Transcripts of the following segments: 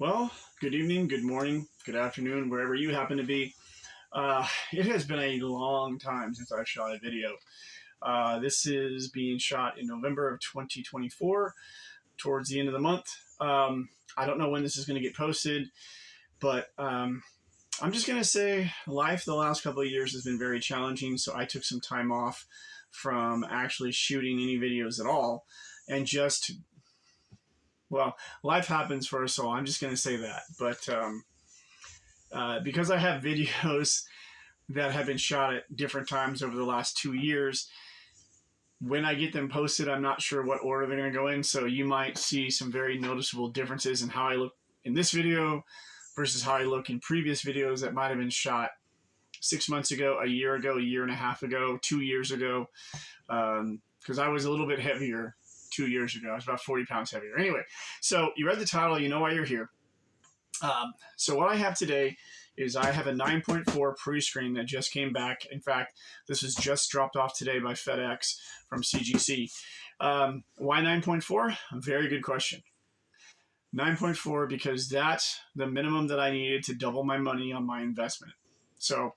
Well, good evening, good morning, good afternoon, wherever you happen to be. It has been a long time since I shot a video. This is being shot in November of 2024, towards the end of the month. I don't know when this is going to get posted, but I'm just going to say life the last couple of years has been very challenging, so I took some time off from actually shooting any videos at all and just well, life happens for us all. I'm just going to say that. But because I have videos that have been shot at different times over the last 2 years, when I get them posted, I'm not sure what order they're going to go in. So you might see some very noticeable differences in how I look in this video versus how I look in previous videos that might have been shot 6 months ago, a year and a half ago, 2 years ago, because I was a little bit heavier 2 years ago. I was about 40 pounds heavier. Anyway, so you read the title, you know why you're here. So what I have today is I have a 9.4 pre-screen that just came back. In fact, this was just dropped off today by FedEx from CGC. Why 9.4? A very good question. 9.4 because that's the minimum that I needed to double my money on my investment. So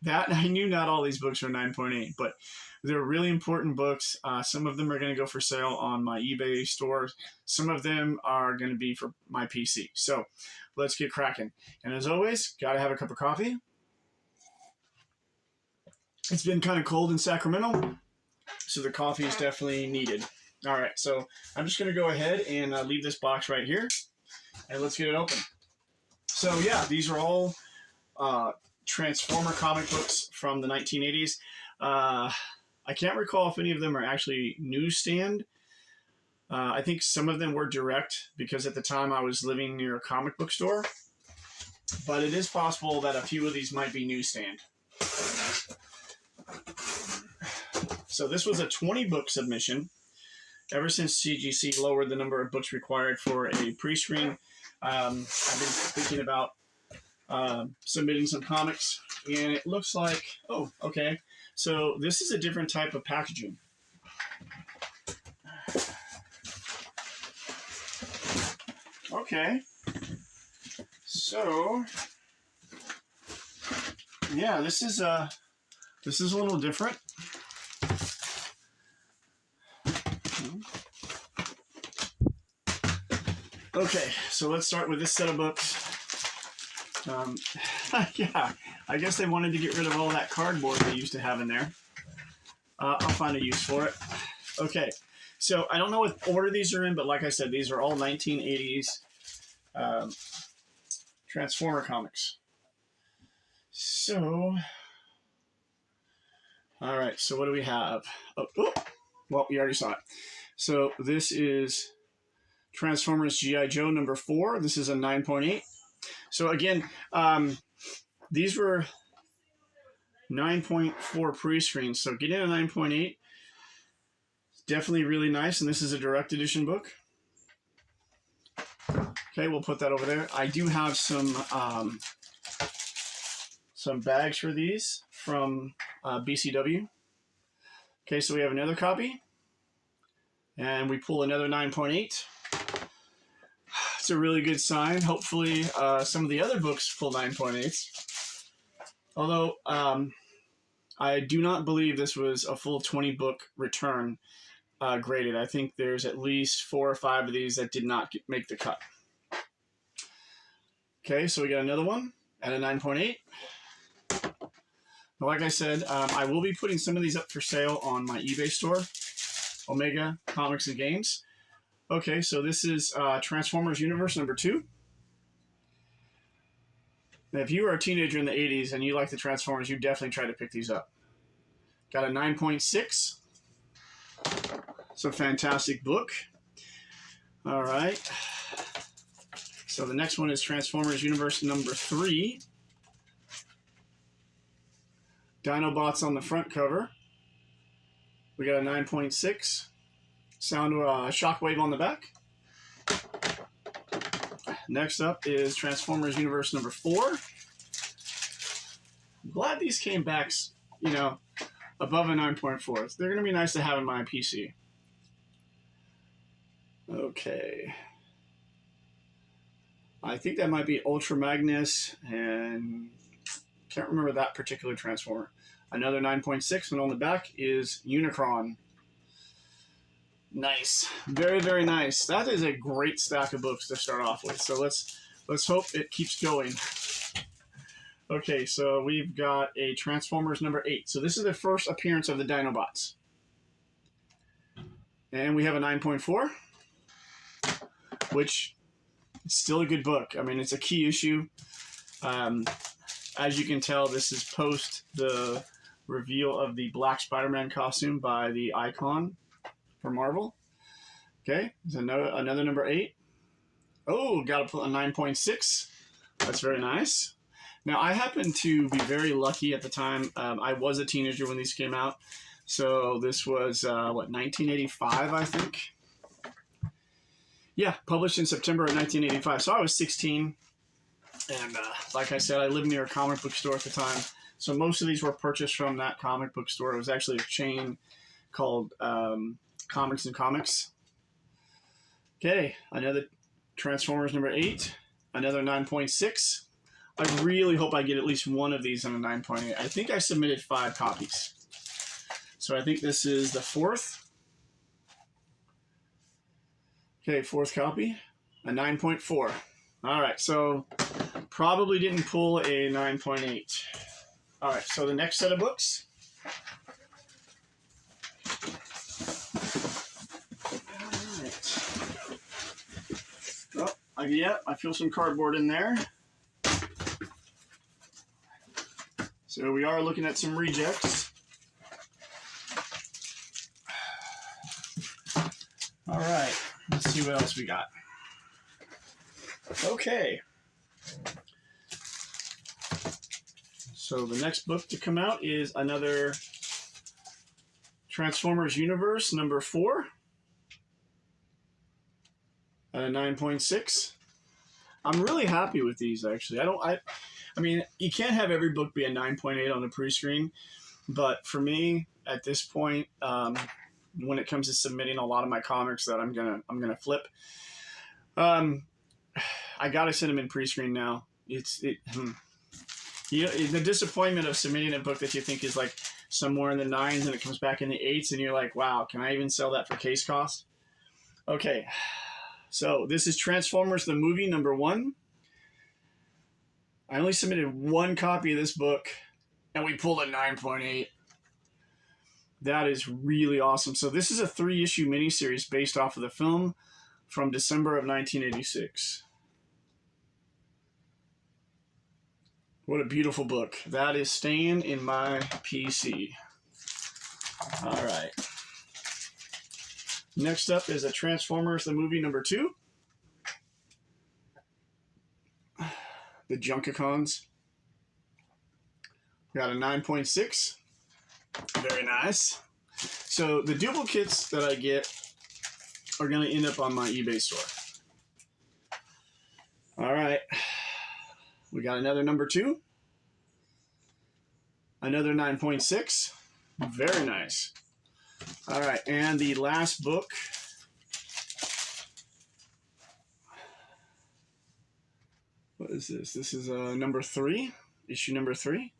that I knew not all these books are 9.8, but they're really important books. Some of them are going to go for sale on my eBay store. Some of them are going to be for my PC. So let's get cracking. And as always, got to have a cup of coffee. It's been kind of cold in Sacramento, so the coffee is definitely needed. All right, so I'm just going to go ahead and leave this box right here, and let's get it open. So yeah, these are all Transformer comic books from the 1980s. I can't recall if any of them are actually newsstand. I think some of them were direct because at the time I was living near a comic book store. But it is possible that a few of these might be newsstand. So this was a 20-book submission. Ever since CGC lowered the number of books required for a pre-screen, I've been thinking about submitting some comics. And it looks like, oh, okay. So this is a different type of packaging. Okay. So yeah, this is a little different. Okay, so let's start with this set of books. Yeah, I guess they wanted to get rid of all that cardboard they used to have in there. I'll find a use for it. Okay, so I don't know what order these are in, but like I said, these are all 1980s Transformer comics. So, all right, so what do we have? Oh, well, you already saw it. So this is Transformers G.I. Joe number 4. This is a 9.8. So again, these were 9.4 pre-screens. So getting a 9.8 is definitely really nice. And this is a direct edition book. Okay, we'll put that over there. I do have some bags for these from BCW. Okay, so we have another copy. And we pull another 9.8. It's a really good sign. Hopefully, some of the other books pull 9.8s. Although, I do not believe this was a full 20-book return graded. I think there's at least 4 or 5 of these that did not make the cut. Okay, so we got another one at a 9.8. Like I said, I will be putting some of these up for sale on my eBay store, Omega Comics and Games. Okay, so this is Transformers Universe number 2. Now, if you were a teenager in the 80s and you like the Transformers, you definitely try to pick these up. Got a 9.6. It's a fantastic book. All right. So the next one is Transformers Universe number 3. Dinobots on the front cover. We got a 9.6. Sound Shockwave on the back. Next up is Transformers Universe number 4. I'm glad these came back, above a 9.4. They're going to be nice to have in my PC. Okay. I think that might be Ultra Magnus, and can't remember that particular Transformer. Another 9.6, and on the back is Unicron. Nice. Very, very nice. That is a great stack of books to start off with. So let's hope it keeps going. Okay, so we've got a Transformers number 8. So this is the first appearance of the Dinobots. And we have a 9.4, which is still a good book. I mean, it's a key issue. As you can tell, this is post the reveal of the Black Spider-Man costume by the Icon for Marvel. Okay, there's another number 8. Oh, got to put a 9.6. That's very nice. Now, I happened to be very lucky at the time. I was a teenager when these came out. So this was, 1985, I think? Yeah, published in September of 1985. So I was 16. And like I said, I lived near a comic book store at the time. So most of these were purchased from that comic book store. It was actually a chain called Comics and Comics. Okay, another Transformers number 8. Another 9.6. I really hope I get at least one of these on a 9.8. I think I submitted 5 copies. So I think this is the 4th. Okay, 4th copy. A 9.4. All right, so probably didn't pull a 9.8. All right, so the next set of books. All right. Oh, yeah, I feel some cardboard in there. So we are looking at some rejects. All right, let's see what else we got. Okay. So the next book to come out is another Transformers Universe number 4. At a 9.6. I'm really happy with these, actually. I mean, you can't have every book be a 9.8 on the pre-screen, but for me, at this point, when it comes to submitting a lot of my comics that I'm gonna flip, I gotta send them in pre-screen now. You know, the disappointment of submitting a book that you think is like somewhere in the 9s and it comes back in the 8s, and you're like, wow, can I even sell that for case cost? Okay, so this is Transformers the movie number 1. I only submitted 1 copy of this book, and we pulled a 9.8. That is really awesome. So this is a 3-issue miniseries based off of the film from December of 1986. What a beautiful book. That is staying in my PC. All right. Next up is a Transformers the movie number 2. The Junkicons. Got a 9.6. Very nice. So the duplicates that I get are going to end up on my eBay store. All right. We got another number 2. Another 9.6. Very nice. All right. And the last book. What is this? This is number 3. Issue number 3.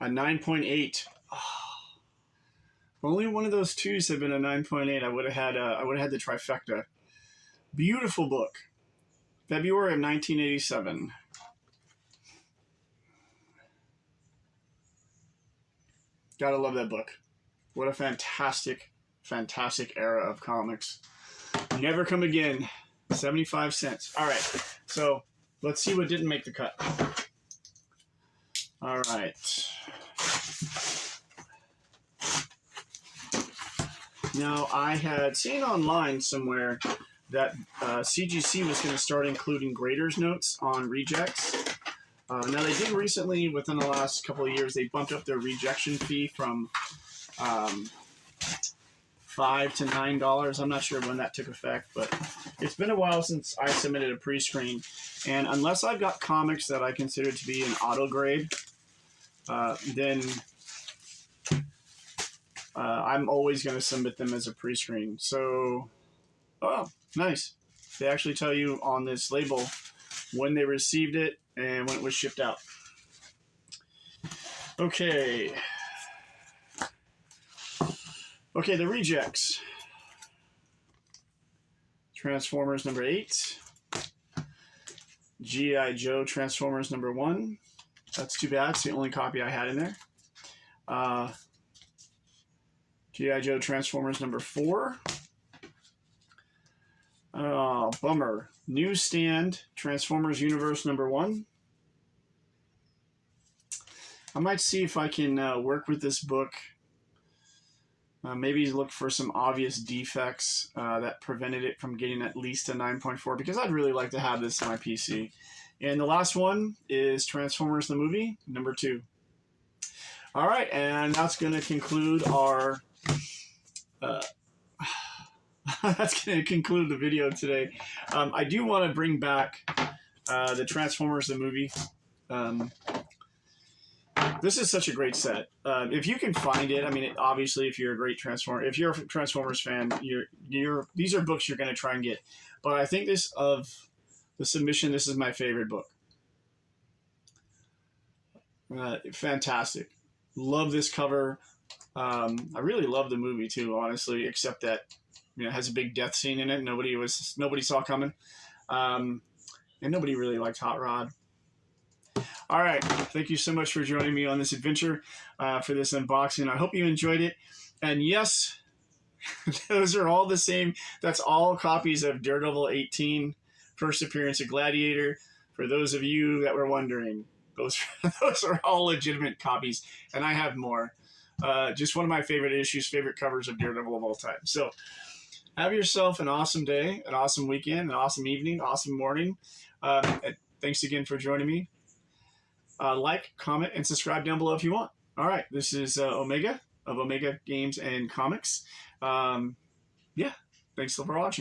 A 9.8. Oh, if only one of those 2s had been a 9.8, I would have had the trifecta. Beautiful book. February of 1987. Gotta love that book. What a fantastic, fantastic era of comics. Never come again. 75 cents. All right. So let's see what didn't make the cut. All right. Now, I had seen online somewhere that CGC was going to start including graders notes on rejects. Now, they did recently, within the last couple of years, they bumped up their rejection fee from $5 to $9. I'm not sure when that took effect, but it's been a while since I submitted a pre-screen. And unless I've got comics that I consider to be an auto grade, then I'm always going to submit them as a pre-screen. So, oh, nice. They actually tell you on this label when they received it, and when it was shipped out. Okay. Okay, the rejects. Transformers number 8. G.I. Joe Transformers number 1. That's too bad. It's the only copy I had in there. G.I. Joe Transformers number 4. Oh, bummer. Newsstand Transformers Universe number 1. I might see if I can work with this book. Maybe look for some obvious defects that prevented it from getting at least a 9.4, because I'd really like to have this on my PC. And the last one is Transformers the movie, number 2. All right, and that's going to conclude our... that's going to conclude the video today. I do want to bring back the Transformers the movie. This is such a great set. If you can find it, I mean, obviously, if you're a great if you're a Transformers fan, these are books you're going to try and get. But I think of the submission, this is my favorite book. Fantastic. Love this cover. I really love the movie too, honestly, except that it has a big death scene in it. Nobody saw coming, and nobody really liked Hot Rod. All right, thank you so much for joining me on this adventure for this unboxing. I hope you enjoyed it. And yes, those are all the same. That's all copies of Daredevil 18, first appearance of Gladiator. For those of you that were wondering, those are all legitimate copies, and I have more. Just one of my favorite issues, favorite covers of Daredevil of all time. So have yourself an awesome day, an awesome weekend, an awesome evening, awesome morning. Thanks again for joining me. Like, comment, and subscribe down below if you want. All right, this is Omega of Omega Games and Comics. Yeah, thanks for watching.